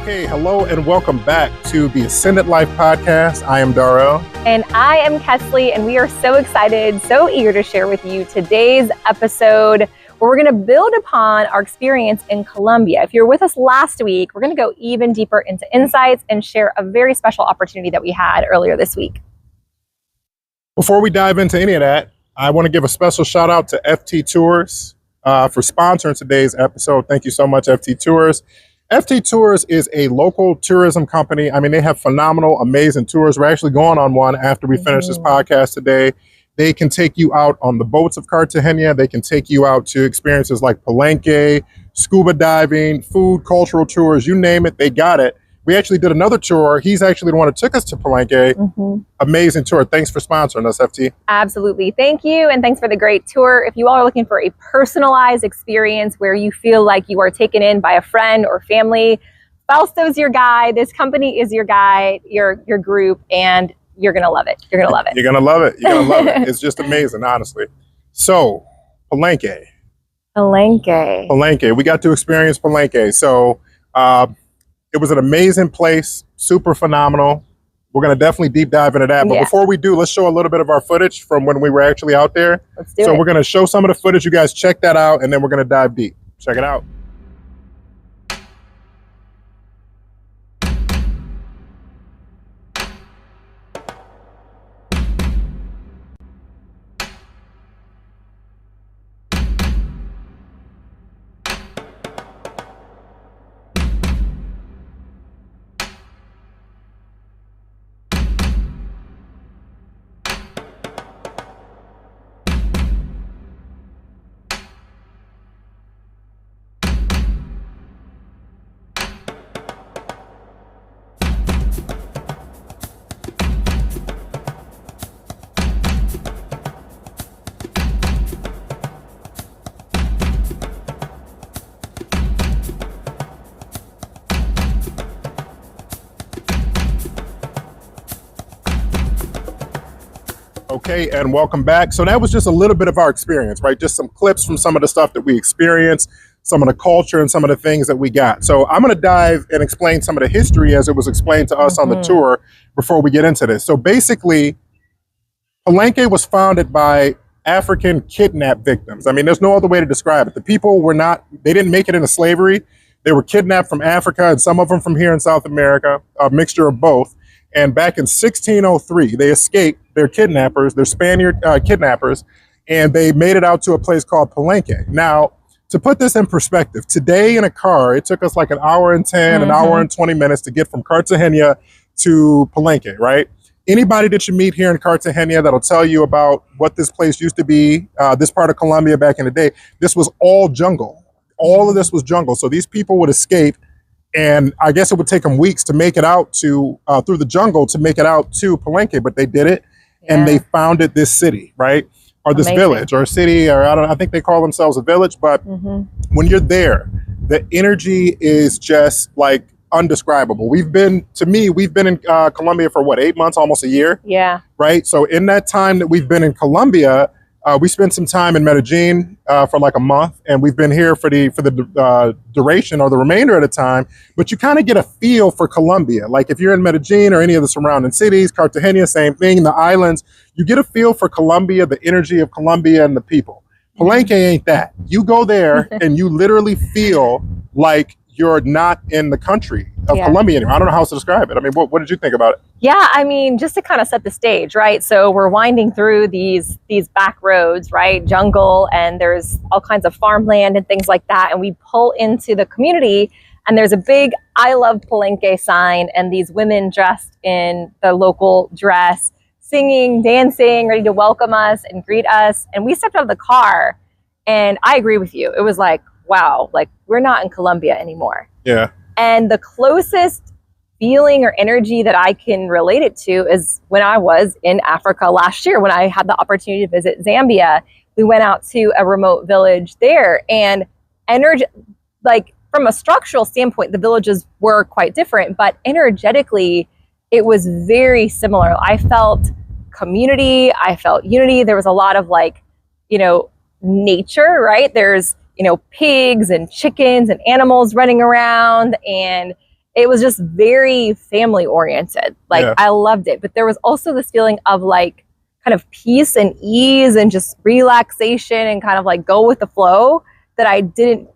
Okay, hello and welcome back to the Ascended Life Podcast. I am Dar-El. And I am Kesley, and we are so excited, so eager to share with you today's episode where we're going to build upon our experience in Colombia. If you were with us last week, we're going to go even deeper into insights and share a very special opportunity that we had earlier this week. Before we dive into any of that, I want to give a special shout out to FT Tours for sponsoring today's episode. Thank you so much, FT Tours. FT Tours is a local tourism company. I mean, they have phenomenal, amazing tours. We're actually going on one after we finish this podcast today. They can take you out on the boats of Cartagena. They can take you out to experiences like Palenque, scuba diving, food, cultural tours, you name it, they got it. We actually did another tour. He's actually the one that took us to Palenque. Amazing tour. Thanks for sponsoring us, FT. Absolutely. Thank you. And thanks for the great tour. If you all are looking for a personalized experience where you feel like you are taken in by a friend or family, Fausto's your guy. This company is your guy, your group, and you're going to love it. You're going to love it. You're going to love it. You're going to love it. It's just amazing, honestly. So, Palenque. We got to experience Palenque. So, it was an amazing place, super phenomenal. We're going to definitely deep dive into that. But before we do, let's show a little bit of our footage from when we were actually out there. Let's do it. So we're going to show some of the footage. You guys check that out, and then we're going to dive deep. Check it out. Okay, and welcome back. So that was just a little bit of our experience, right? Just some clips from some of the stuff that we experienced, some of the culture and some of the things that we got. So I'm going to dive and explain some of the history as it was explained to us on the tour before we get into this. So basically, Palenque was founded by African kidnap victims. I mean, there's no other way to describe it. The people they didn't make it into slavery. They were kidnapped from Africa and some of them from here in South America, a mixture of both. And back in 1603, they escaped their kidnappers, their Spaniard kidnappers, and they made it out to a place called Palenque. Now, to put this in perspective, today in a car, it took us like an hour and 10, an hour and 20 minutes to get from Cartagena to Palenque, right? Anybody that you meet here in Cartagena that'll tell you about what this place used to be, this part of Colombia back in the day, this was all jungle. All of this was jungle. So these people would escape. And I guess it would take them weeks to make it out to, through the jungle to make it out to Palenque, but they did it and they founded this city, right? Or this village or city, or I think they call themselves a village, but when you're there, the energy is just like undescribable. We've been in Colombia for what, 8 months, almost a year? Yeah. Right? So in that time that we've been in Colombia, we spent some time in Medellin for like a month, and we've been here for the duration or the remainder of the time. But you kind of get a feel for Colombia. Like if you're in Medellin or any of the surrounding cities, Cartagena, same thing, the islands, you get a feel for Colombia, the energy of Colombia and the people. Palenque ain't that. You go there and you literally feel like you're not in the country of Colombia anymore. I don't know how else to describe it. I mean, what did you think about it? Yeah, I mean, just to kind of set the stage, right? So we're winding through these back roads, right? Jungle, and there's all kinds of farmland and things like that. And we pull into the community, and there's a big "I love Palenque" sign, and these women dressed in the local dress, singing, dancing, ready to welcome us and greet us. And we stepped out of the car, and I agree with you. It was like, wow, like we're not in Colombia anymore. Yeah. And the closest feeling or energy that I can relate it to is when I was in Africa last year, when I had the opportunity to visit Zambia. We went out to a remote village there, and energy, like from a structural standpoint, the villages were quite different, but energetically, it was very similar. I felt community, I felt unity. There was a lot of like, nature, right? There's, pigs and chickens and animals running around, and it was just very family oriented. Like Yeah. I loved it. But there was also this feeling of like kind of peace and ease and just relaxation and kind of like go with the flow that I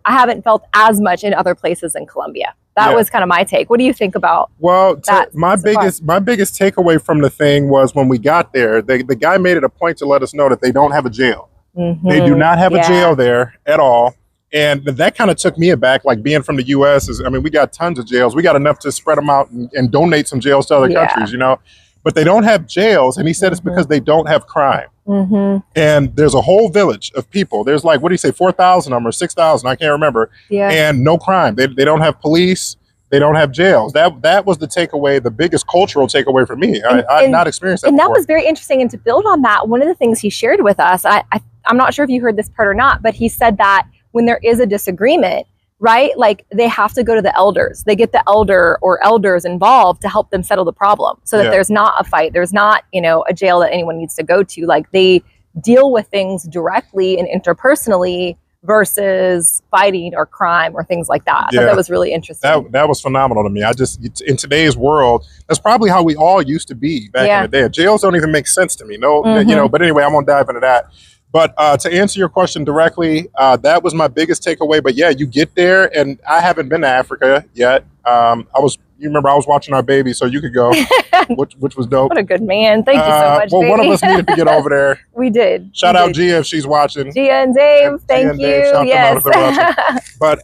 haven't felt as much in other places in Colombia. That was kind of my take. What do you think about that? My biggest takeaway from the thing was when we got there, the guy made it a point to let us know that they don't have a jail. Mm-hmm. They do not have a jail there at all. And that kind of took me aback, like being from the U.S. We got tons of jails. We got enough to spread them out and donate some jails to other countries, you know. But they don't have jails. And he said it's because they don't have crime. Mm-hmm. And there's a whole village of people. There's like, what do you say, 4,000 of them or 6,000? I can't remember. Yeah. And no crime. They don't have police. They don't have jails. That was the takeaway, the biggest cultural takeaway for me. I've not experienced that and before. That was very interesting. And to build on that, one of the things he shared with us, I'm not sure if you heard this part or not, but he said that when there is a disagreement, right, like they have to go to the elders. They get the elder or elders involved to help them settle the problem so that there's not a fight. There's not, a jail that anyone needs to go to. Like they deal with things directly and interpersonally versus fighting or crime or things like that. I thought that was really interesting. That was phenomenal to me. In today's world, that's probably how we all used to be back in the day. Jails don't even make sense to me. No, but anyway, I won't dive into that. But to answer your question directly, that was my biggest takeaway. But yeah, you get there, and I haven't been to Africa yet. You remember I was watching our baby, so you could go, which was dope. What a good man. Thank you so much, well, baby. one of us needed to get over there. We did. Shout out Gia if she's watching. Gia and Dave, thank you. Yes. But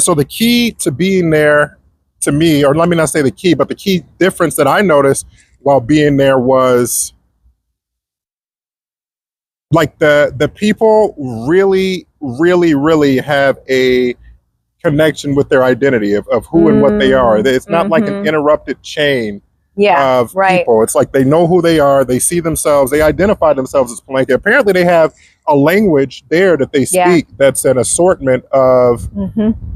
so the key to being there, to me, or let me not say the key, but the key difference that I noticed while being there was like the people really, really, really have a connection with their identity of who and what they are. It's not like an interrupted chain of people. It's like they know who they are. They see themselves. They identify themselves as Palenque. Apparently, they have a language there that they speak that's an assortment of,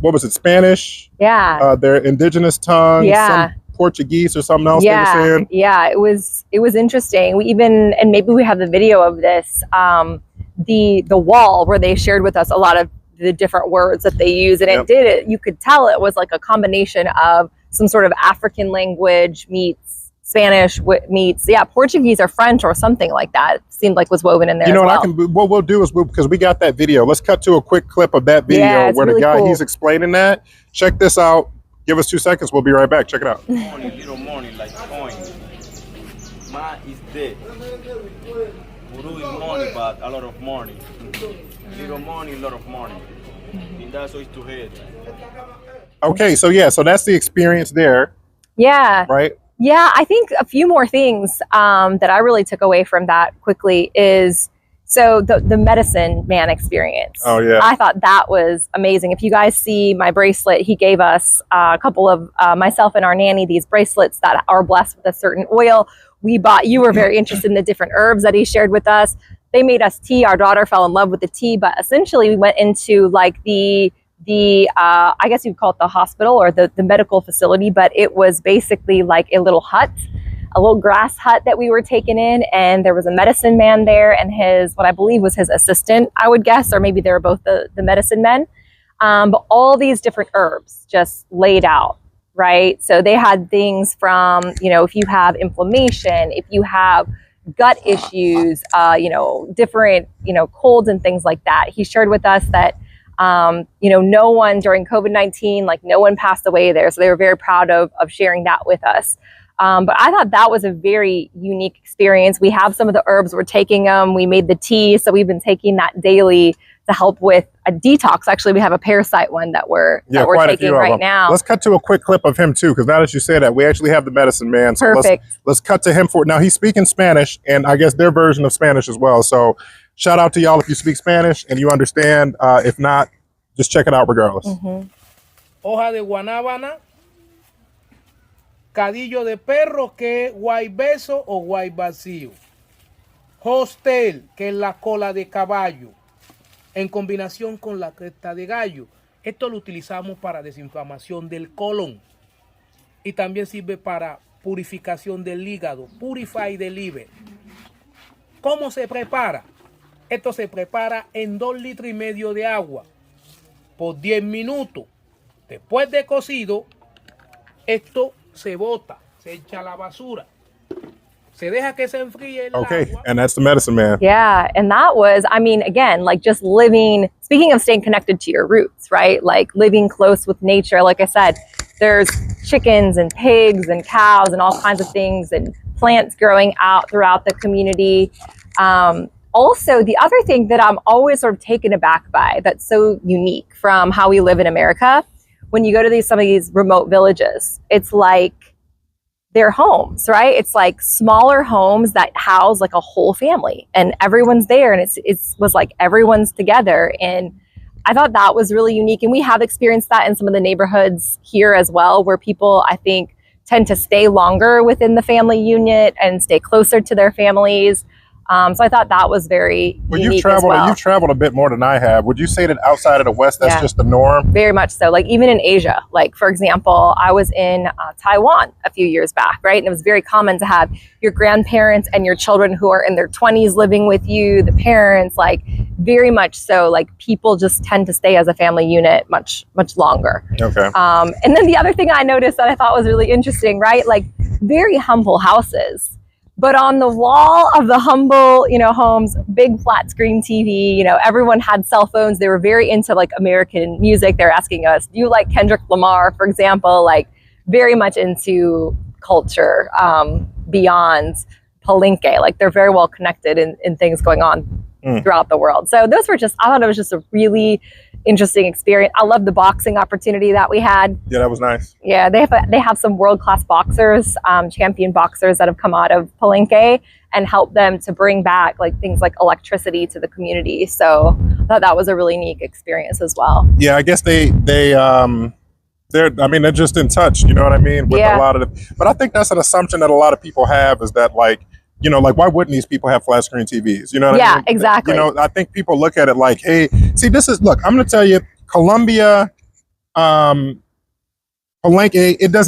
what was it, Spanish? Yeah. Their indigenous tongue, some Portuguese or something else they were saying. Yeah, it was interesting. We even, and maybe we have the video of this, the wall where they shared with us a lot of the different words that they use, and you could tell it was like a combination of some sort of African language meets Spanish meets Portuguese or French or something like that. It seemed like was woven in there. What we'll do is because we got that video. Let's cut to a quick clip of that video where the guy he's explaining that. Check this out. Give us 2 seconds. We'll be right back. Check it out. Little morning like coin. Ma is dead. Guru is money, but a lot of money. Little money, a lot of money. And that's what it's to head. Okay, so that's the experience there. Yeah. Right? Yeah, I think a few more things that I really took away from that quickly is the medicine man experience. Oh, yeah. I thought that was amazing. If you guys see my bracelet, he gave us a couple of, myself and our nanny, these bracelets that are blessed with a certain oil. You were very interested in the different herbs that he shared with us. They made us tea. Our daughter fell in love with the tea, but essentially we went into like the I guess you'd call it the hospital or the medical facility, but it was basically like a little hut, a little grass hut that we were taken in, and there was a medicine man there and what I believe was his assistant, I would guess, or maybe they were both the medicine men. But all these different herbs just laid out, right? So they had things from, if you have inflammation, if you have gut issues, different, colds and things like that. He shared with us that, no one during COVID-19, like no one passed away there. So they were very proud of sharing that with us. But I thought that was a very unique experience. We have some of the herbs, we're taking them. We made the tea. So we've been taking that daily to help with a detox. Actually, we have a parasite one that we're taking right now. Let's cut to a quick clip of him too, because now that you say that, we actually have the medicine man. So perfect. Let's cut to him now. He's speaking Spanish, and I guess their version of Spanish as well. So shout out to y'all if you speak Spanish and you understand. If not, just check it out regardless. Hoja de guanábana, cadillo de perro, que es guaybeso o guaybacío. Hostel, que es la cola de caballo, en combinación con la cresta de gallo. Esto lo utilizamos para desinflamación del colon y también sirve para purificación del hígado, purify the liver. ¿Cómo se prepara? Esto se prepara en 2,5 litros de agua por 10 minutos. Después de cocido, esto se bota, se echa a la basura. Se deja que se enfríe el Okay, agua. and that's the medicine man. Yeah. And that was, I mean, again, like just living, speaking of staying connected to your roots, right? Like living close with nature. Like I said, there's chickens and pigs and cows and all kinds of things and plants growing out throughout the community. Also, the other thing that I'm always sort of taken aback by that's so unique from how we live in America, when you go to some of these remote villages, it's like their homes, right? It's like smaller homes that house like a whole family and everyone's there, and it was like everyone's together. And I thought that was really unique. And we have experienced that in some of the neighborhoods here as well, where people, I think, tend to stay longer within the family unit and stay closer to their families. So I thought that was very unique as well. You've traveled a bit more than I have. Would you say that outside of the West, that's just the norm? Very much so. Like even in Asia, like for example, I was in Taiwan a few years back, right? And it was very common to have your grandparents and your children who are in their 20s living with you, the parents, like very much so. Like people just tend to stay as a family unit much, much longer. Okay. And then the other thing I noticed that I thought was really interesting, right? Like very humble houses. But on the wall of the humble, homes, big flat screen TV, everyone had cell phones. They were very into like American music. They're asking us, do you like Kendrick Lamar, for example, like very much into culture beyond Palenque. Like they're very well connected in things going on throughout the world. So those were I thought it was just a really interesting experience. I love the boxing opportunity that we had. Yeah, that was nice. Yeah, they have some world-class boxers, champion boxers that have come out of Palenque and helped them to bring back like things like electricity to the community. So I thought that was a really neat experience as well. Yeah, I guess they're just in touch, you know what I mean? With a lot of but I think that's an assumption that a lot of people have, is that like why wouldn't these people have flat screen TVs? You know what I mean? Yeah, exactly. I think people look at it like, hey, see, look, I'm going to tell you, Colombia, Palenque,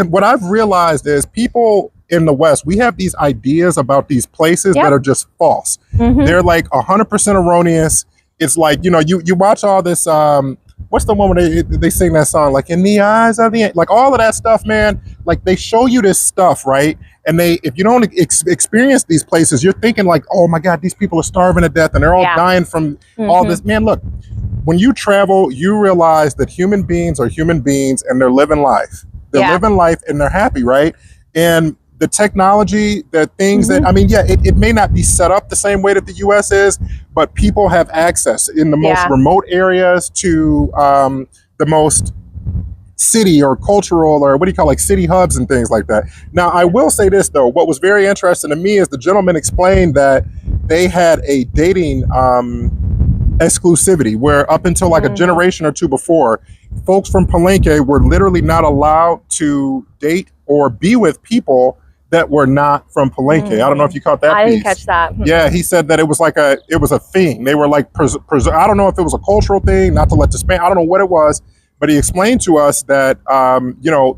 what I've realized is people in the West, we have these ideas about these places that are just false. Mm-hmm. They're like 100% erroneous. It's like, you watch all this, what's the one where they sing that song, like in the eyes of the, like all of that stuff, man, like they show you this stuff, right? And if you don't experience these places, you're thinking like, oh my God, these people are starving to death and they're all dying from all this. Man, look, when you travel, you realize that human beings are human beings and they're living life. They're living life and they're happy, right? And the technology, the things that, it may not be set up the same way that the US is, but people have access in the most remote areas to the most city or cultural, or what do you call, like city hubs and things like that. Now, I will say this though, what was very interesting to me is the gentleman explained that they had a dating exclusivity where up until like a generation or two before, folks from Palenque were literally not allowed to date or be with people that were not from Palenque. I don't know if you caught that I piece. didn't catch that. Yeah, he said that it was a thing. They were like, I don't know if it was a cultural thing, not to let the Spanish, I don't know what it was, but he explained to us that,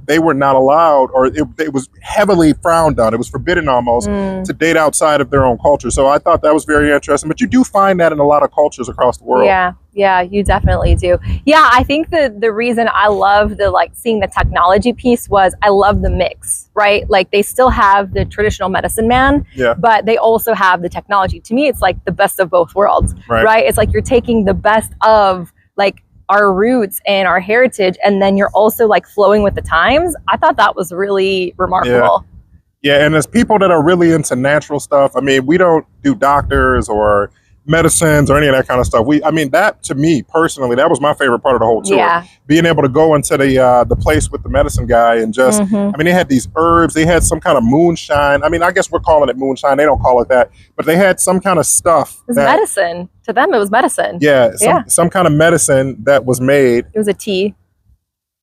they were not allowed, or it was heavily frowned on. It was forbidden almost to date outside of their own culture. So I thought that was very interesting. But you do find that in a lot of cultures across the world. Yeah, you definitely do. Yeah, I think the reason I love seeing the technology piece was I love the mix, right? Like they still have the traditional medicine man, but they also have the technology. To me, it's like the best of both worlds, right? It's like you're taking the best of like our roots and our heritage, and then you're also like flowing with the times. I thought that was really remarkable. Yeah, and as people that are really into natural stuff, we don't do doctors or medicines or any of that kind of stuff. That to me personally, that was my favorite part of the whole tour. Yeah. Being able to go into the place with the medicine guy and just, they had these herbs, they had some kind of moonshine. I guess we're calling it moonshine. They don't call it that, but they had some kind of stuff. It was medicine. To them, it was medicine. Yeah, some kind of medicine that was made. It was a tea.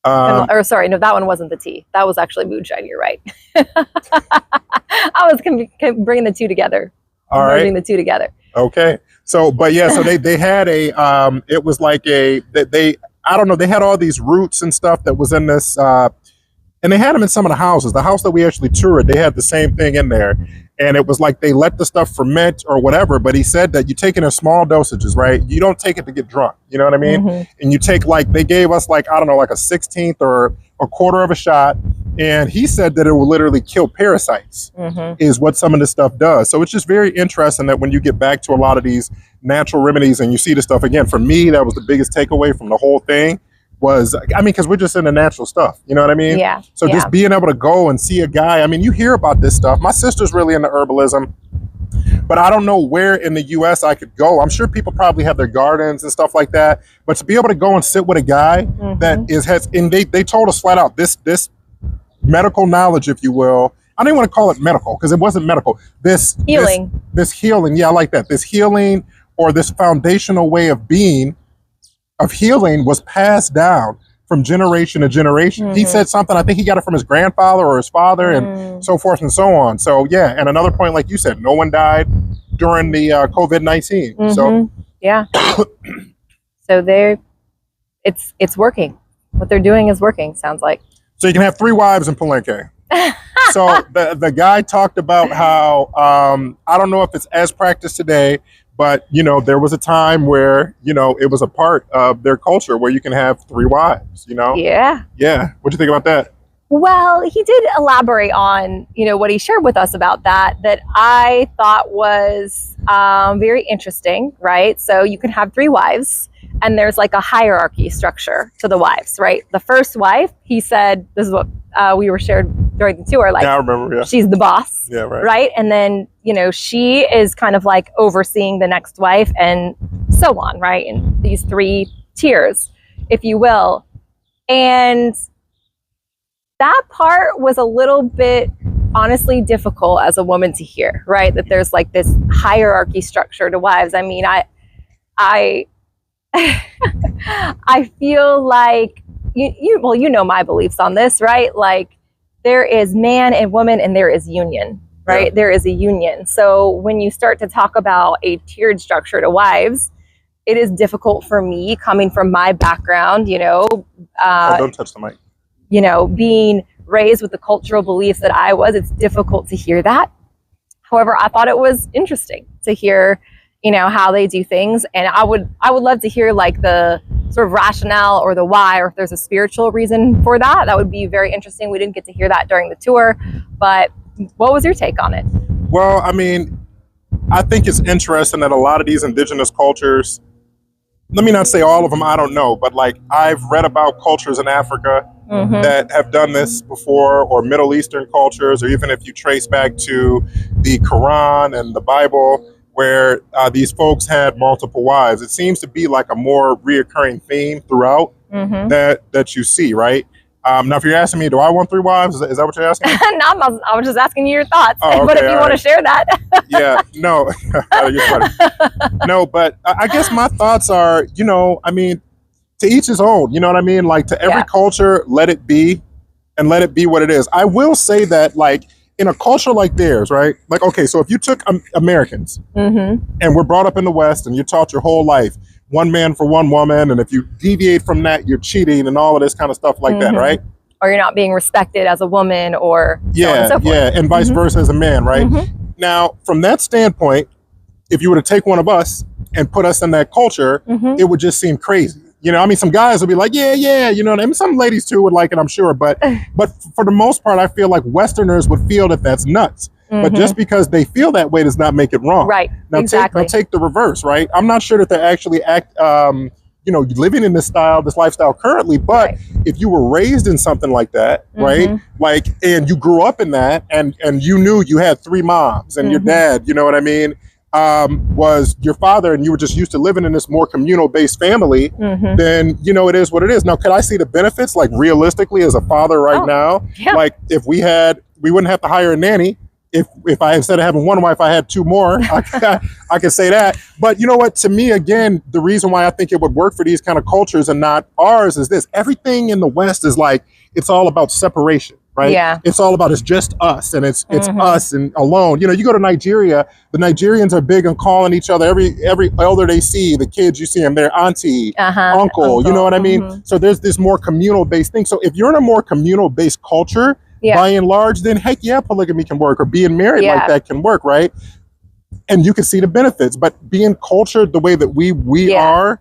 Or sorry, no, that one wasn't the tea. That was actually moonshine. You're right. I was bringing the two together. All right. Merging the two together. Okay. So, but yeah, so they had it was like they had all these roots and stuff that was in this, and they had them in some of the houses. The house that we actually toured, they had the same thing in there. And it was like they let the stuff ferment or whatever, but he said that you take it in small dosages, right? You don't take it to get drunk, you know what I mean? And you take like, they gave us like, I don't know, like a 16th or a quarter of a shot. And he said that it will literally kill parasites, is what some of this stuff does. So it's just very interesting that when you get back to a lot of these natural remedies and you see this stuff again, for me, that was the biggest takeaway from the whole thing was, I mean, because we're just into natural stuff, you know what I mean? Yeah. So just being able to go and see a guy, I mean, you hear about this stuff. My sister's really into herbalism, but I don't know where in the US I could go. I'm sure people probably have their gardens and stuff like that, but to be able to go and sit with a guy that has, and they told us flat out, this medical knowledge, if you will, I didn't want to call it medical because it wasn't medical. This healing, yeah, I like that. This healing or this foundational way of being, of healing, was passed down from generation to generation. He said something, I think he got it from his grandfather or his father and so forth and so on. So yeah, and another point, like you said, no one died during the COVID-19. So yeah. So it's working. What they're doing is working, sounds like. So you can have 3 wives in Palenque. So the guy talked about how, I don't know if it's as practiced today, but, you know, there was a time where, you know, it was a part of their culture where you can have 3 wives, you know? Yeah. Yeah. What do you think about that? Well, he did elaborate on, you know, what he shared with us about that I thought was very interesting, right? So you can have 3 wives and there's like a hierarchy structure to the wives, right? The first wife, he said, this is what we were shared during the tour, like, Yeah, I remember, yeah. she's the boss, Yeah, right. right? And then, you know, she is kind of like overseeing the next wife and so on, right? In these 3 tiers, if you will. And that part was a little bit, honestly, difficult as a woman to hear, right? That there's like this hierarchy structure to wives. I mean, I feel like, you know my beliefs on this, right? Like, there is man and woman and there is union, right? Yeah. There is a union. So when you start to talk about a tiered structure to wives, it is difficult for me coming from my background, you know. Don't touch the mic. You know, being raised with the cultural beliefs that I was, it's difficult to hear that. However, I thought it was interesting to hear, you know, how they do things. And I would love to hear like the sort of rationale or the why, or if there's a spiritual reason for that. That would be very interesting. We didn't get to hear that during the tour, but what was your take on it? Well, I mean, I think it's interesting that a lot of these indigenous cultures, let me not say all of them, I don't know, but like I've read about cultures in Africa that have done this before, or Middle Eastern cultures, or even if you trace back to the Quran and the Bible, where these folks had multiple wives. It seems to be like a more reoccurring theme throughout that you see, right? Now, if you're asking me, do I want 3 wives? Is that what you're asking? No, I was just asking you your thoughts. Oh, okay, but if you want to share that. Yeah, no, you're funny. No, but I guess my thoughts are, you know, I mean, to each his own, you know what I mean? Like, to every culture, let it be, and let it be what it is. I will say that, like, in a culture like theirs, right? Like, okay, so if you took Americans and were brought up in the West and you're taught your whole life, 1 man for 1 woman, and if you deviate from that, you're cheating and all of this kind of stuff like that, right? Or you're not being respected as a woman, or so on and so forth. Yeah, and vice versa as a man, right? Now, from that standpoint, if you were to take one of us and put us in that culture, it would just seem crazy. You know, I mean, some guys would be like, yeah, you know, and some ladies too would like it, I'm sure. But for the most part, I feel like Westerners would feel that that's nuts. But just because they feel that way does not make it wrong. Right, now, exactly. Take the reverse, right? I'm not sure that they actually you know, living in this lifestyle currently, but if you were raised in something like that, right? Like, and you grew up in that, and you knew you had 3 moms, and your dad, you know what I mean, was your father, and you were just used to living in this more communal-based family, then, you know, it is what it is. Now, could I see the benefits, like, realistically, as a father now? Yeah. Like, if we wouldn't have to hire a nanny. If I, instead of having 1 wife, I had 2 more, I could say that. But you know what? To me, again, the reason why I think it would work for these kind of cultures and not ours is this. Everything in the West is like, it's all about separation, right? Yeah. It's all about, it's just us, and it's us and alone. You know, you go to Nigeria, the Nigerians are big on calling each other, every elder they see, the kids, you see them, their auntie, uncle, you know what I mean? So there's this more communal based thing. So if you're in a more communal based culture, by and large, then heck yeah, polygamy can work, or being married like that can work, right? And you can see the benefits. But being cultured the way that we are,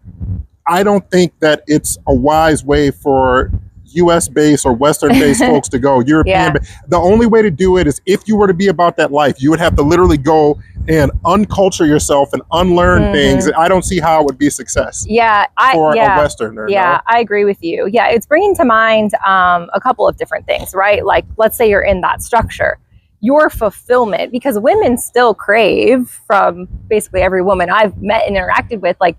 I don't think that it's a wise way for US-based or Western-based folks to go. European. The only way to do it is if you were to be about that life, you would have to literally go and unculture yourself and unlearn things. I don't see how it would be a success. For a Westerner. I agree with you. Yeah, it's bringing to mind a couple of different things, right? Like, let's say you're in that structure. Your fulfillment, because women still crave, from basically every woman I've met and interacted with, like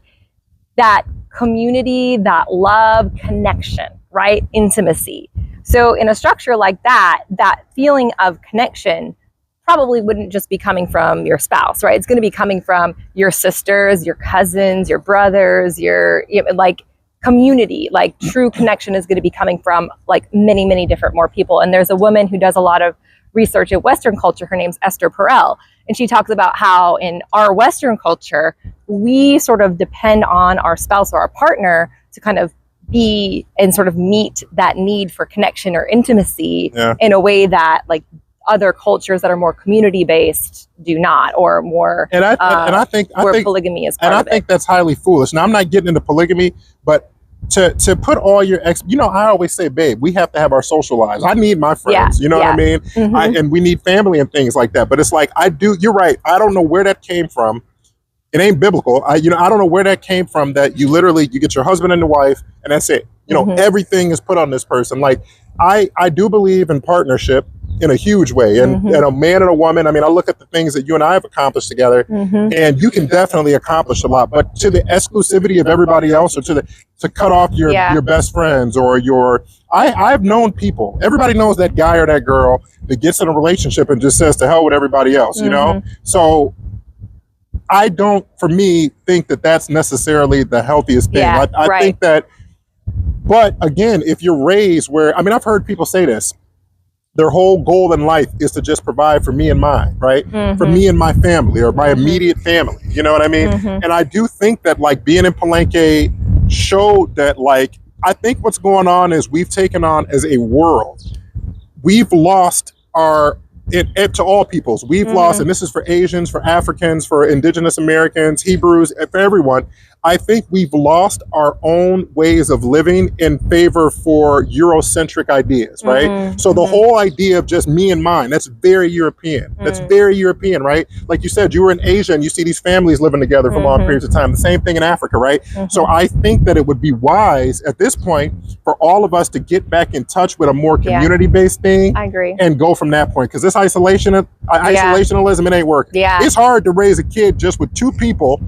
that community, that love, connection, right? Intimacy. So in a structure like that, that feeling of connection probably wouldn't just be coming from your spouse, right? It's going to be coming from your sisters, your cousins, your brothers, your like community, like true connection is going to be coming from like many, many different more people. And there's a woman who does a lot of research in Western culture. Her name's Esther Perell. And she talks about how in our Western culture, we sort of depend on our spouse or our partner to kind of be and sort of meet that need for connection or intimacy in a way that like other cultures that are more community based do not, or more and I think polygamy is part of it. And I think that's highly foolish. Now, I'm not getting into polygamy, but to put all your I always say, babe, we have to have our social lives. I need my friends, you know what I mean? And we need family and things like that. But it's like, you're right. I don't know where that came from. It ain't biblical. I don't know where that came from, that you get your husband and the wife and that's it. Everything is put on this person. Like, I do believe in partnership in a huge way. And, a man and a woman, I mean, I look at the things that you and I have accomplished together and you can definitely accomplish a lot, but to the exclusivity of everybody else, or to cut off your best friends or I've known people, everybody knows that guy or that girl that gets in a relationship and just says to hell with everybody else, you know? So I don't, for me, think that that's necessarily the healthiest thing. I think that, but again, if you're raised where, I mean, I've heard people say this, their whole goal in life is to just provide for me and mine, right? For me and my family, or my immediate family, you know what I mean? And I do think that like being in Palenque showed that, like, I think what's going on is we've taken on as a world, we've lost to all peoples, we've lost, and this is for Asians, for Africans, for Indigenous Americans, Hebrews, for everyone. I think we've lost our own ways of living in favor for Eurocentric ideas, right? So the whole idea of just me and mine, that's very European. That's very European, right? Like you said, you were in Asia and you see these families living together for long periods of time. The same thing in Africa, right? So I think that it would be wise at this point for all of us to get back in touch with a more community-based thing. I agree. And go from that point. Because this isolationism, it ain't working. It's hard to raise a kid just with two people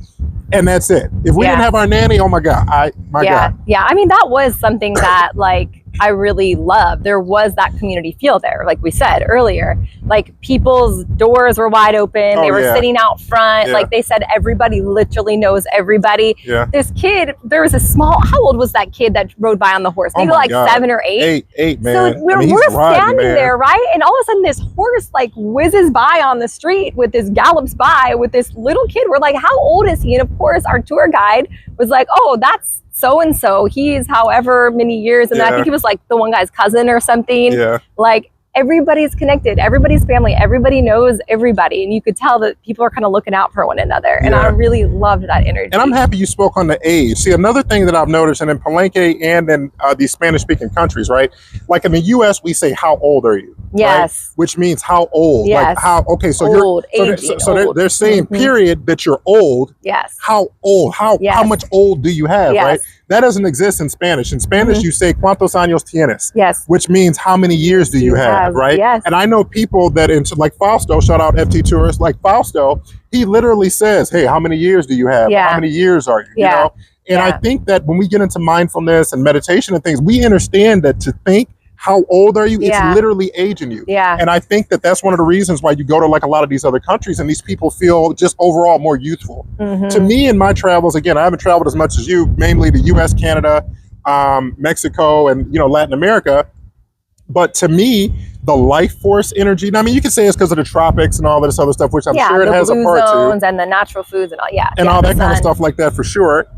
and that's it. If we didn't have our nanny, oh my God, God. Yeah, I mean, that was something that like I really loved. There was that community feel there, like we said earlier. Like people's doors were wide open. They were sitting out front. Like they said, everybody literally knows everybody. This kid, there was a small, how old was that kid that rode by on the horse? Maybe like 7 or 8? Eight, man. So we're standing there, right? And all of a sudden this horse like whizzes by on the street with this, gallops by with this little kid. We're like, how old is he? And of course our tour guide was like, oh, that's so-and-so, he's however many years, and I think he was like the one guy's cousin or something. Like everybody's connected, everybody's family, everybody knows everybody, and you could tell that people are kind of looking out for one another, and I really loved that energy. And I'm happy you spoke on the age. See, another thing that I've noticed, and in Palenque and in these Spanish-speaking countries, right? Like in the U.S., we say, how old are you? Yes. Right? Which means how old? Like how, okay, so old, they're saying period that you're old. How old? How much old do you have, right? That doesn't exist in Spanish. In Spanish, you say, ¿cuántos años tienes? Which means how many years do you have, right? And I know people that, like Fausto, shout out FT Tourists, like Fausto, he literally says, hey, how many years do you have? How many years are you? You know? And I think that when we get into mindfulness and meditation and things, we understand that to think, how old are you? It's literally aging you. And I think that that's one of the reasons why you go to like a lot of these other countries and these people feel just overall more youthful. To me, in my travels, again, I haven't traveled as much as you, mainly the US, Canada, Mexico, and Latin America. But to me, the life force energy, I mean, you can say it's because of the tropics and all this other stuff, which I'm sure it has a part to. And the natural foods and all, and all that kind of stuff like that for sure.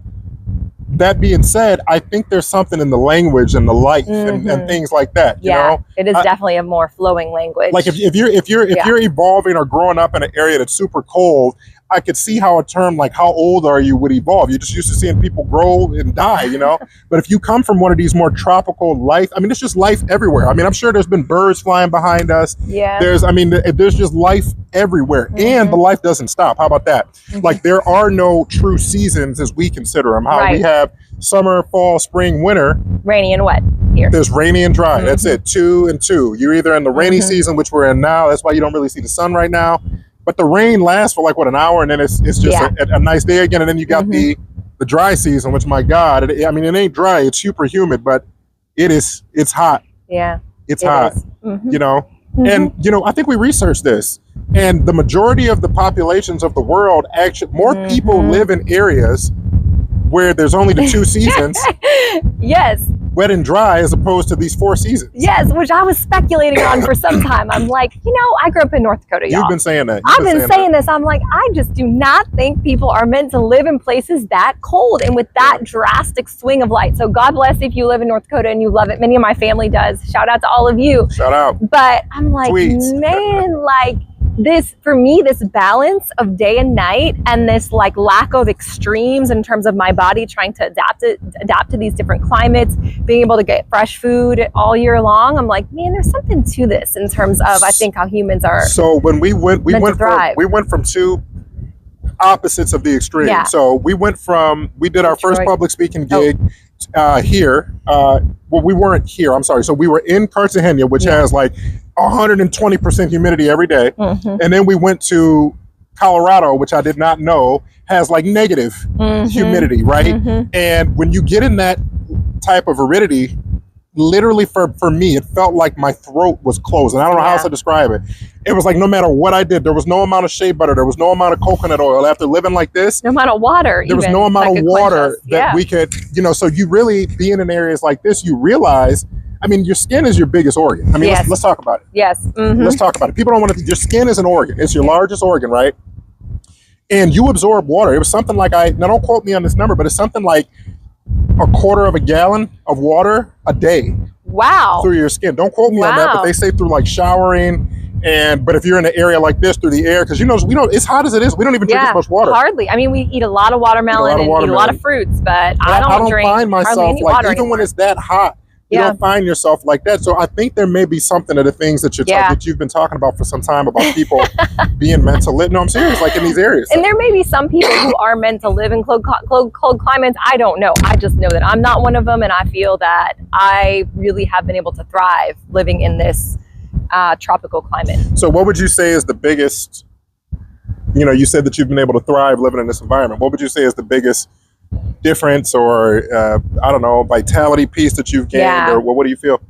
that being said, I think there's something in the language and the life and things like that. You know, it is definitely a more flowing language. Like if you're evolving or growing up in an area that's super cold, I could see how a term like "how old are you" would evolve. You're just used to seeing people grow and die, you know. But if you come from one of these more tropical life, I mean, it's just life everywhere. I mean, I'm sure there's been birds flying behind us. Yeah. There's just life everywhere, and the life doesn't stop. How about that? Like there are no true seasons as we consider them. How we have summer, fall, spring, winter. Rainy and wet here. There's rainy and dry. That's it. 2 and 2. You're either in the rainy season, which we're in now. That's why you don't really see the sun right now. But the rain lasts for like an hour, and then it's just a nice day again. And then you got the dry season, which my God, it ain't dry. It's super humid, but it's hot. Yeah, it's hot. You know, and you know, I think we researched this, and the majority of the populations of the world actually more people live in areas where there's only the 2 seasons. Yes. Wet and dry as opposed to these 4 seasons. Yes, which I was speculating on for some time. I'm like, you know, I grew up in North Dakota, y'all. You've been saying that. I've been saying this. I'm like, I just do not think people are meant to live in places that cold and with that drastic swing of light. So God bless if you live in North Dakota and you love it. Many of my family does. Shout out to all of you. Shout out. But I'm like, Tweets. Man, like this, for me, this balance of day and night and this like lack of extremes in terms of my body trying to adapt to these different climates, being able to get fresh food all year long. I'm like, man, there's something to this in terms of, I think, how humans are. So when we went from 2 opposites of the extreme. Yeah. So we did our first public speaking gig here. Well, we weren't here. I'm sorry. So we were in Cartagena, which has like 120% humidity every day. And then we went to Colorado, which I did not know has like negative humidity, right? And when you get in that type of aridity, literally for me, it felt like my throat was closed. And I don't know how else to describe it. It was like no matter what I did, there was no amount of shea butter, there was no amount of coconut oil. After living like this, no amount of water, there was no amount of water that we could, you know, so you really being in areas like this, you realize, I mean, your skin is your biggest organ. I mean, let's talk about it. Yes. Let's talk about it. People don't want to, your skin is an organ. It's your largest organ, right? And you absorb water. It was something like now don't quote me on this number, but it's something like 1/4 of a gallon of water a day. Wow. Through your skin. Don't quote me on that, but they say through like showering. But if you're in an area like this, through the air, because you know it's hot as it is, we don't even drink as much water. Hardly. I mean, we eat a lot of watermelon and eat a lot of fruits, but I don't drink find myself hardly any like water even anymore. when it's that hot, you don't find yourself like that. So I think there may be something of the things that that you've been talking about for some time about people being meant to live. No, I'm serious. Like in these areas, and there may be some people who are meant to live in cold climates. I don't know. I just know that I'm not one of them, and I feel that I really have been able to thrive living in this tropical climate. So what would you say is the biggest, you know, you said that you've been able to thrive living in this environment. What would you say is the biggest difference or, I don't know, vitality piece that you've gained or what do you feel?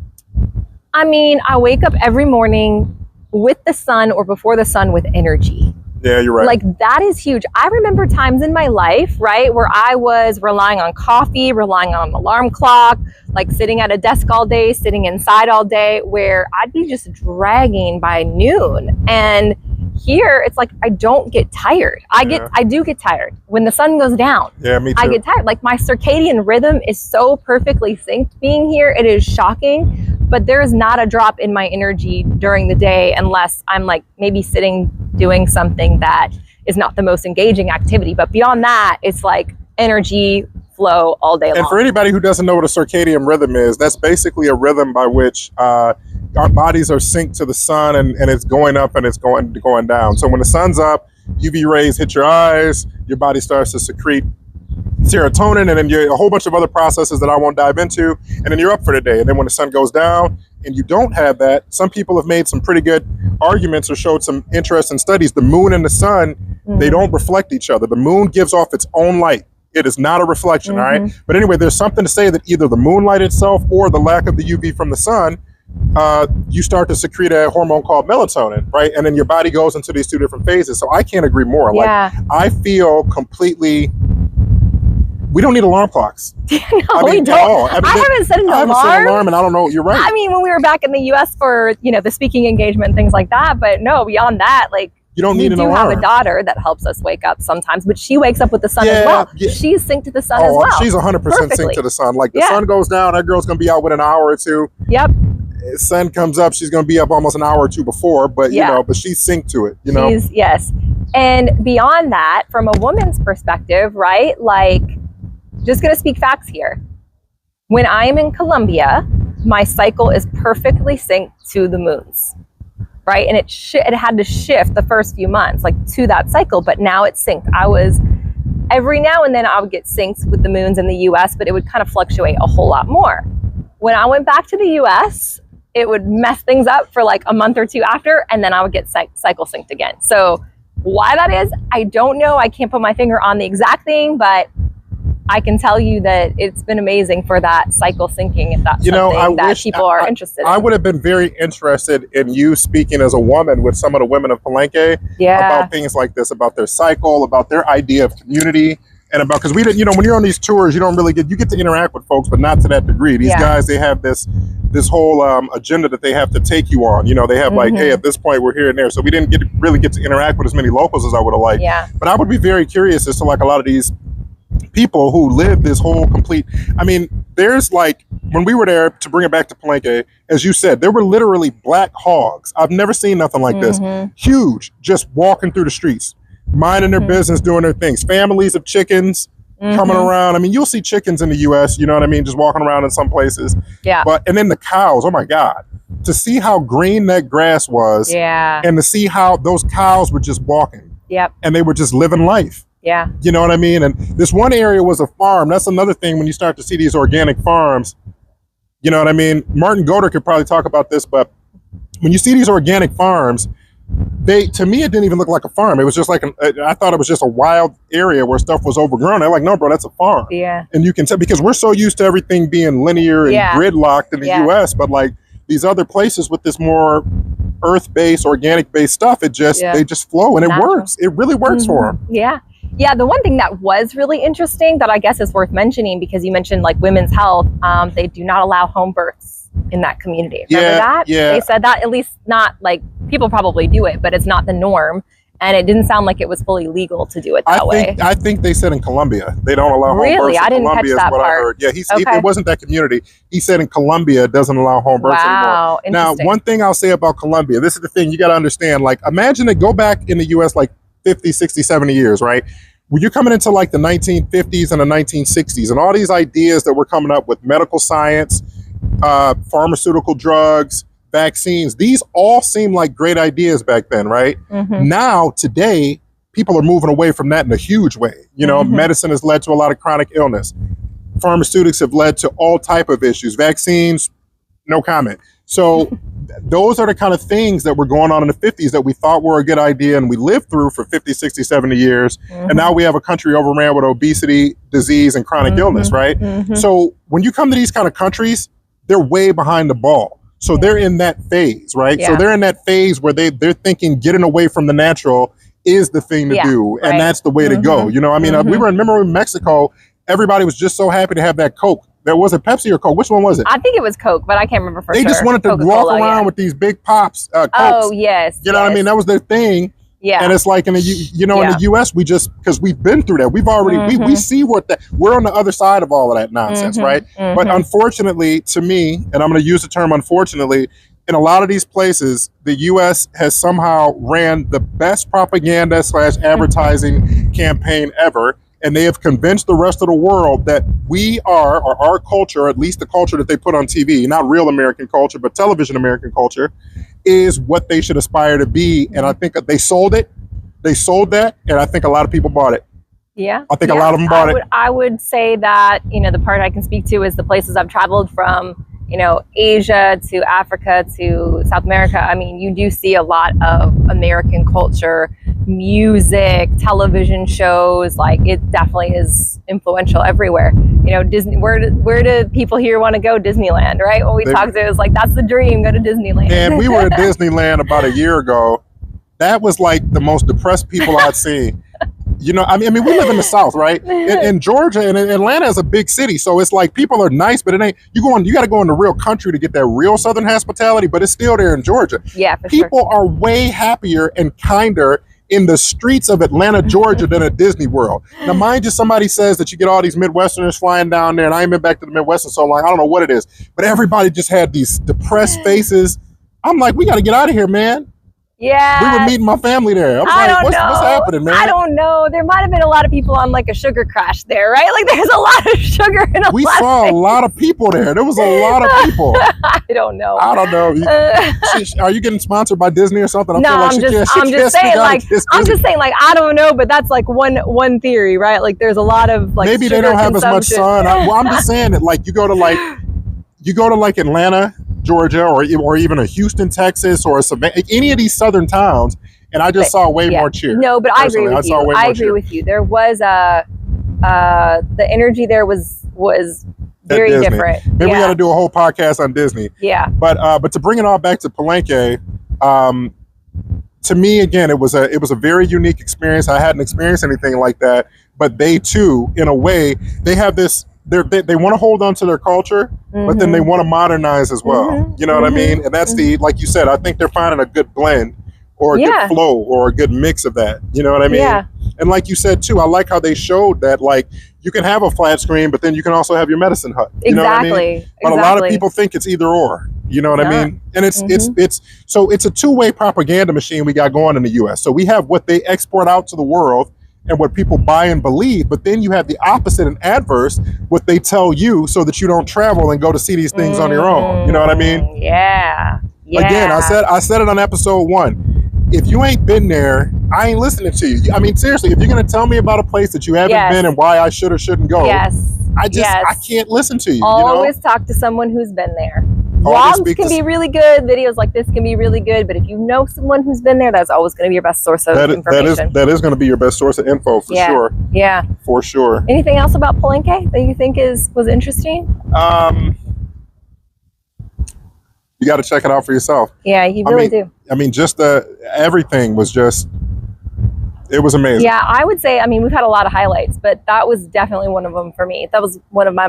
I mean, I wake up every morning with the sun or before the sun with energy. Yeah, you're right. Like that is huge. I remember times in my life, right, where I was relying on coffee, relying on an alarm clock, like sitting at a desk all day, sitting inside all day, where I'd be just dragging by noon. And here it's like I don't get tired. I do get tired when the sun goes down. Yeah, me too. I get tired. Like my circadian rhythm is so perfectly synced being here. It is shocking, but there is not a drop in my energy during the day unless I'm like maybe sitting doing something that is not the most engaging activity. But beyond that, it's like energy flow all day long. And for anybody who doesn't know what a circadian rhythm is, that's basically a rhythm by which our bodies are synced to the sun and it's going up and it's going down. So when the sun's up, UV rays hit your eyes, your body starts to secrete serotonin, and then a whole bunch of other processes that I won't dive into, and then you're up for the day. And then when the sun goes down and you don't have that, some people have made some pretty good arguments or showed some interesting studies. The moon and the sun, they don't reflect each other. The moon gives off its own light. It is not a reflection, all right? But anyway, there's something to say that either the moonlight itself or the lack of the UV from the sun, you start to secrete a hormone called melatonin, right? And then your body goes into these 2 different phases. So I can't agree more. Yeah. Like I feel completely, we don't need alarm clocks. No, we don't. I haven't set an alarm. I haven't set an alarm, and I don't know. You're right. I mean, when we were back in the U.S. for, you know, the speaking engagement and things like that, but no, beyond that, like, You don't we need an do alarm. have a daughter that helps us wake up sometimes, but she wakes up with the sun as Yeah, well. yeah. She's synced to the sun as Oh, well. she's 100% Perfectly. synced to the sun. Like the Yeah. sun goes down, that girl's gonna be out within an hour or two. Yep. Sun comes up, she's gonna be up almost an hour or two before, but Yeah. you know, but she's synced to it, you know. Yes. And beyond that, from a woman's perspective, right? Like, just gonna speak facts here. When I'm in Colombia, my cycle is perfectly synced to the moons, right? And it had to shift the first few months, like to that cycle, but now it's synced. Every now and then I would get synced with the moons in the US, but it would kind of fluctuate a whole lot more. When I went back to the US, it would mess things up for like a month or two after, and then I would get cycle synced again. So why that is, I don't know. I can't put my finger on the exact thing, but I can tell you that it's been amazing for that cycle syncing, if that's something that people are interested in. I would have been very interested in you speaking as a woman with some of the women of Palenque about things like this, about their cycle, about their idea of community, and about, because we didn't, you know, when you're on these tours, you don't really you get to interact with folks, but not to that degree. These guys, they have this whole agenda that they have to take you on. You know, they have like, hey, at this point we're here and there. So we didn't really get to interact with as many locals as I would have liked. Yeah. But I would be very curious as to like a lot of these people who live this whole complete, I mean, there's like, when we were there, to bring it back to Palenque, as you said, there were literally black hogs. I've never seen nothing like this. Huge, just walking through the streets, minding their business, doing their things. Families of chickens coming around. I mean, you'll see chickens in the US, you know what I mean, just walking around in some places. Yeah. But, and then the cows, oh my God, to see how green that grass was, and to see how those cows were just walking. Yep. And they were just living life. Yeah. You know what I mean? And this one area was a farm. That's another thing when you start to see these organic farms. You know what I mean? Martin Goder could probably talk about this, but when you see these organic farms, to me, it didn't even look like a farm. It was just like, I thought it was just a wild area where stuff was overgrown. They're like, no, bro, that's a farm. Yeah. And you can tell, because we're so used to everything being linear and gridlocked in the US, but like these other places with this more earth-based, organic-based stuff, it just, they just flow and it works. It really works for them. Yeah. Yeah, the one thing that was really interesting that I guess is worth mentioning, because you mentioned like women's health, they do not allow home births in that community. Remember that? Yeah. They said that, at least not like, people probably do it, but it's not the norm. And it didn't sound like it was fully legal to do it that way. I think they said in Colombia they don't allow home births. Really? I didn't Colombia catch that is what part. I heard. Yeah, it wasn't that community. He said in Colombia it doesn't allow home births anymore. Now, one thing I'll say about Colombia, this is the thing you got to understand. Like, imagine it, go back in the U.S. like 50, 60, 70 years, right? When you're coming into like the 1950s and the 1960s, and all these ideas that were coming up with medical science, pharmaceutical drugs, vaccines, these all seem like great ideas back then, right? Now, today, people are moving away from that in a huge way. You know, medicine has led to a lot of chronic illness. Pharmaceutics have led to all type of issues. Vaccines, no comment. So those are the kind of things that were going on in the 50s that we thought were a good idea and we lived through for 50, 60, 70 years. And now we have a country overran with obesity, disease, and chronic illness, right? So when you come to these kind of countries, they're way behind the ball. So they're in that phase, right? So they're in that phase where they're thinking getting away from the natural is the thing to do. And that's the way to go. You know, I mean, remember in Mexico, everybody was just so happy to have that Coke. There was it Pepsi or Coke? Which one was it? I think it was Coke, but I can't remember for sure. They just wanted to walk around with these big pops. Cokes. Oh, yes. You know what I mean? That was their thing. Yeah. And it's like in the, in the US, we just, because we've been through that. We've already, we see we're on the other side of all of that nonsense, right? But unfortunately, to me, and I'm going to use the term unfortunately, in a lot of these places, the US has somehow ran the best propaganda / advertising campaign ever. And they have convinced the rest of the world that we are, or our culture, or at least the culture that they put on TV, not real American culture, but television American culture, is what they should aspire to be. And I think they sold it. They sold that. And I think a lot of people bought it. Yeah. I think a lot of them bought it. I would say that, the part I can speak to is the places I've traveled from, Asia to Africa to South America. I mean, you do see a lot of American culture, music, television shows. Like, it definitely is influential everywhere. Disney, where do people here want to go? Disneyland, right? When we talked to it was like, that's the dream, go to Disneyland. And we were at Disneyland about a year ago. That was like the most depressed people I'd seen. You know, I mean, we live in the South, right? In Georgia and Atlanta is a big city, so it's like people are nice, but it ain't. You got to go in the real country to get that real Southern hospitality, but it's still there in Georgia. Yeah, for people are way happier and kinder in the streets of Atlanta, Georgia, than at Disney World. Now, mind you, somebody says that you get all these Midwesterners flying down there, and I ain't been back to the Midwest in so long. I don't know what it is, but everybody just had these depressed faces. I'm like, we got to get out of here, man. Yeah. We were meeting my family there. I was like, what's happening, man? I don't know. There might have been a lot of people on like a sugar crash there, right? Like there's a lot of sugar in a We lot saw of a lot of people there. There was a lot of people. I don't know. I don't know. Are you getting sponsored by Disney or something? I No, feel like I'm just saying, like, I don't know, but that's like one theory, right? Like there's a lot of like maybe they don't have as much sun. I'm just saying that like you go to like Atlanta, Georgia, or even a Houston, Texas, or a Savannah, any of these southern towns, and I just saw way more cheer. No, but I agree with you. I agree with you. There was the energy there was very different. Maybe we got to do a whole podcast on Disney. Yeah. But to bring it all back to Palenque, to me again, it was a very unique experience. I hadn't experienced anything like that, but they too, in a way, they have this. They want to hold on to their culture, but then they want to modernize as well. You know what I mean? And that's like you said, I think they're finding a good blend or a good flow or a good mix of that. You know what I mean? Yeah. And like you said too, I like how they showed that like you can have a flat screen, but then you can also have your medicine hut. You know what I mean? But a lot of people think it's either or. You know what I mean? And it's a two-way propaganda machine we got going in the US. So we have what they export out to the world and what people buy and believe, but then you have the opposite and adverse, what they tell you so that you don't travel and go to see these things on your own. You know what I mean? Yeah. Again, I said it on episode 1. If you ain't been there, I ain't listening to you. I mean, seriously, if you're going to tell me about a place that you haven't been and why I should or shouldn't go, I can't listen to you. Always talk to someone who's been there. Always Vlogs can be really good. Videos like this can be really good. But if you know someone who's been there, that's always going to be your best source of information. That is going to be your best source of info for sure. Yeah. For sure. Anything else about Palenque that you think was interesting? You got to check it out for yourself. Yeah, you really do. I mean, just everything was just, it was amazing. Yeah, I would say, I mean, we've had a lot of highlights, but that was definitely one of them for me. That was one of my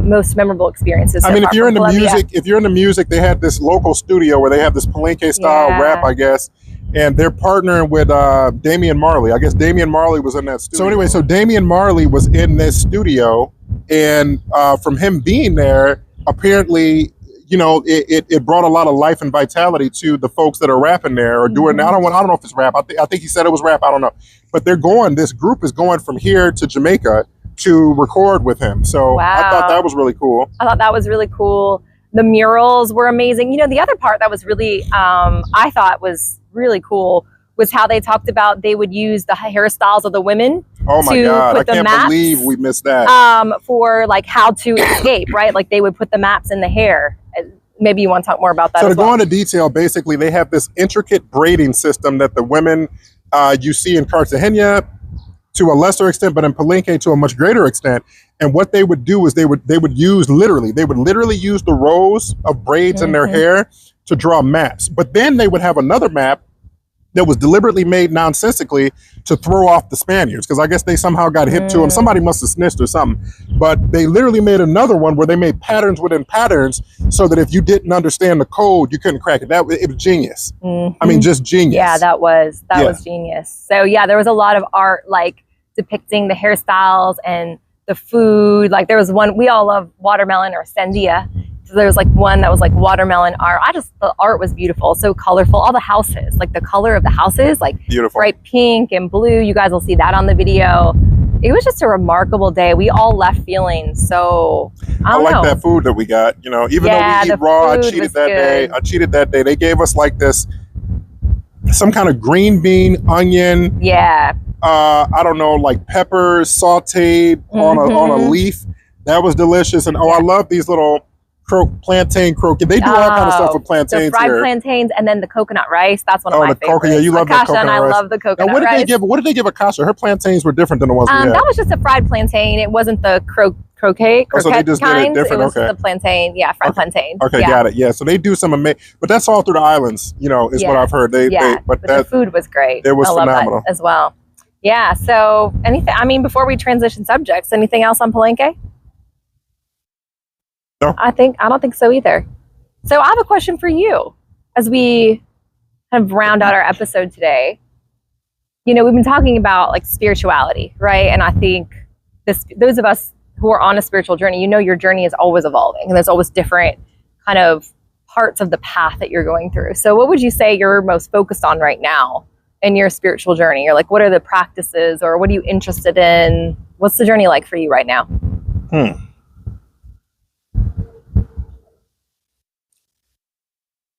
most memorable experiences. I mean, if you're into music, they had this local studio where they have this Palenque style rap, I guess, and they're partnering with Damen Marley. I guess Damen Marley was in that studio. So anyway, Damen Marley was in this studio, and from him being there, apparently, you know, it brought a lot of life and vitality to the folks that are rapping there or doing. I don't know if it's rap. I think he said it was rap. I don't know, but this group is going from here to Jamaica to record with him. So I thought that was really cool. The murals were amazing. You know, the other part that was really, I thought was really cool was how they talked about they would use the hairstyles of the women. Oh my God, I can't believe we missed that. For like how to escape, right? Like they would put the maps in the hair. Maybe you want to talk more about that. So to go into detail, basically they have this intricate braiding system that the women you see in Cartagena to a lesser extent, but in Palenque to a much greater extent. And what they would do is they would literally use the rows of braids in their hair to draw maps. But then they would have another map that was deliberately made nonsensically to throw off the Spaniards, because I guess they somehow got hip to them. Somebody must have snitched or something. But they literally made another one where they made patterns within patterns so that if you didn't understand the code, you couldn't crack it. It was genius. I mean, just genius. Yeah, that was genius. So yeah, there was a lot of art like depicting the hairstyles and the food. Like there was one, we all love watermelon or sandia. So there was like one that was like watermelon art. The art was beautiful, so colorful. All the houses, like the color of the houses, like beautiful, bright pink and blue. You guys will see that on the video. It was just a remarkable day. We all left feeling so, I like that food that we got, you know, even though we eat raw, I cheated that day. They gave us like this, some kind of green bean, onion. Yeah. I don't know, like peppers sauteed on a leaf. That was delicious. And I love these little plantain croquette. They do all kind of stuff with plantains. The fried plantains and then the coconut rice. That's one of my favorites. Yeah, you love that coconut rice. I love the coconut rice. What did they give Akasha? Her plantains were different than the ones we had. That was just a fried plantain. It wasn't the croquette so they just kind. Did it different. It was the plantain. Yeah, fried plantain. Okay, got it. Yeah, so they do some amazing, but that's all through the islands. You know, is what I've heard. But the food was great. It was phenomenal as well. Yeah. So anything, I mean, before we transition subjects, anything else on Palenque? No. I don't think so either. So I have a question for you as we kind of round out our episode today. You know, we've been talking about like spirituality, right? And I think those of us who are on a spiritual journey, you know, your journey is always evolving and there's always different kind of parts of the path that you're going through. So what would you say you're most focused on right now in your spiritual journey? Or like, what are the practices or what are you interested in? What's the journey like for you right now?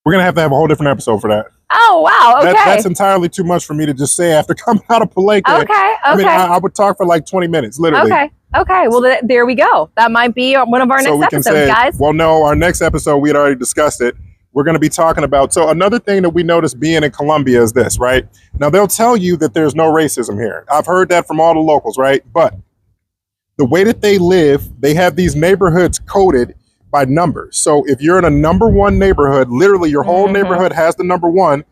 We're going to have a whole different episode for that. Oh, wow. Okay. That's entirely too much for me to just say after coming out of Palenque. Okay. I mean, I would talk for like 20 minutes, literally. Okay. Well, there we go. That might be one of our next episodes, guys. Well, no, our next episode, we had already discussed it. We're going to be talking about, so another thing that we noticed being in Colombia is this, right? Now, they'll tell you that there's no racism here. I've heard that from all the locals, right? But the way that they live, they have these neighborhoods coded by numbers. So if you're in a number 1 neighborhood, literally your whole neighborhood has the number 1,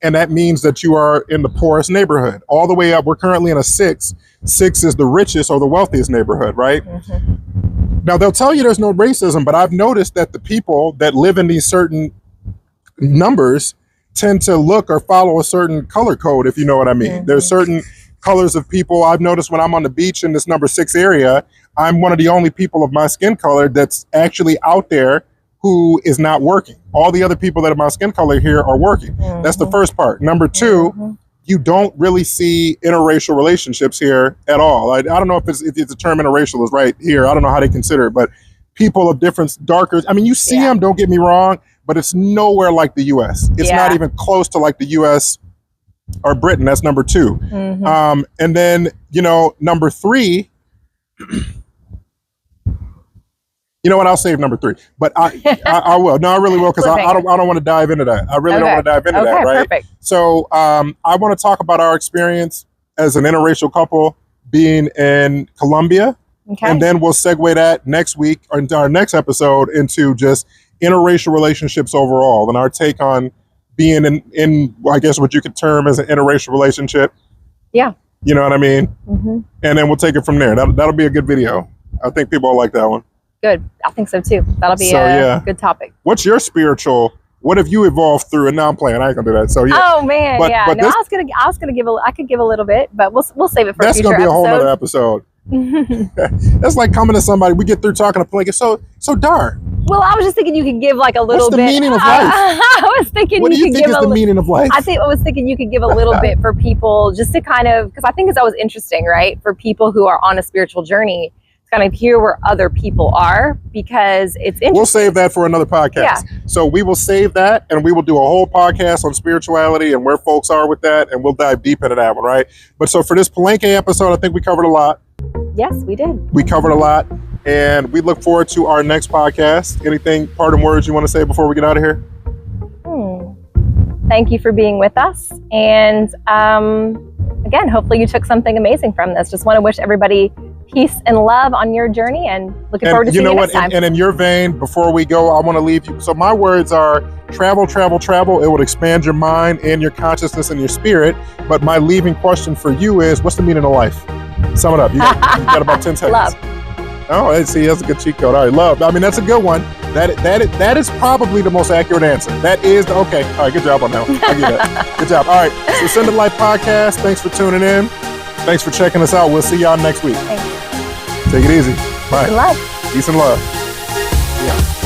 and that means that you are in the poorest neighborhood. All the way up, we're currently in a 6. 6 is the richest or the wealthiest neighborhood, right? Now, they'll tell you there's no racism, but I've noticed that the people that live in these certain numbers tend to look or follow a certain color code, if you know what I mean. There's certain colors of people. I've noticed when I'm on the beach in this number 6 area, I'm one of the only people of my skin color that's actually out there who is not working. All the other people that are my skin color here are working. That's the first part. Number 2, you don't really see interracial relationships here at all. I don't know if the term interracial is right here. I don't know how they consider it, but people of different darker, I mean, you see them, don't get me wrong, but it's nowhere like the US. It's not even close to like the US or Britain. That's number 2. And then, you know, number 3, you know what? I'll save number 3, but I will. No, I really will, because I don't want to dive into that. I really don't want to dive into that, right? Perfect. So I want to talk about our experience as an interracial couple being in Colombia, and then we'll segue that next week or into our next episode into just interracial relationships overall and our take on being in I guess what you could term as an interracial relationship. Yeah. You know what I mean? And then we'll take it from there. That'll be a good video. I think people will like that one. Good. I think so too. That'll be a good topic. What's your spiritual? What have you evolved through? And now I'm playing. I ain't gonna do that. So yeah. Oh man, but no, I was gonna give I could give a little bit, but we'll save it for a future episode. That's gonna be a whole other episode. That's like coming to somebody. We get through talking to Palenque. So Dar. Well, I was just thinking you could give like a little bit. What's the meaning of life? I was thinking. What do you think is the meaning of life? I was thinking you could give a little bit for people just to kind of, because I think it's always interesting, right, for people who are on a spiritual journey. Kind of hear where other people are, because it's interesting. We'll save that for another podcast. Yeah. So we will save that and we will do a whole podcast on spirituality and where folks are with that, and we'll dive deep into that one, right? But so for this Palenque episode, I think we covered a lot. Yes, we did. We covered a lot, and we look forward to our next podcast. Anything, parting words you want to say before we get out of here? Thank you for being with us. And again, hopefully you took something amazing from this. Just want to wish everybody peace and love on your journey, and looking forward to seeing you next time. And in your vein, before we go, I want to leave you. So my words are travel, travel, travel. It would expand your mind and your consciousness and your spirit. But my leaving question for you is, what's the meaning of life? Sum it up. You got about 10 seconds. Love. Oh, see, that's a good cheat code. All right, love. I mean, that's a good one. That is probably the most accurate answer. That is okay. All right, good job on that one. I'll give that. Good job. All right, so Send It Life Podcast. Thanks for tuning in. Thanks for checking us out. We'll see y'all next week. Thank you. Take it easy. Bye. Peace and love. Peace and love. Yeah.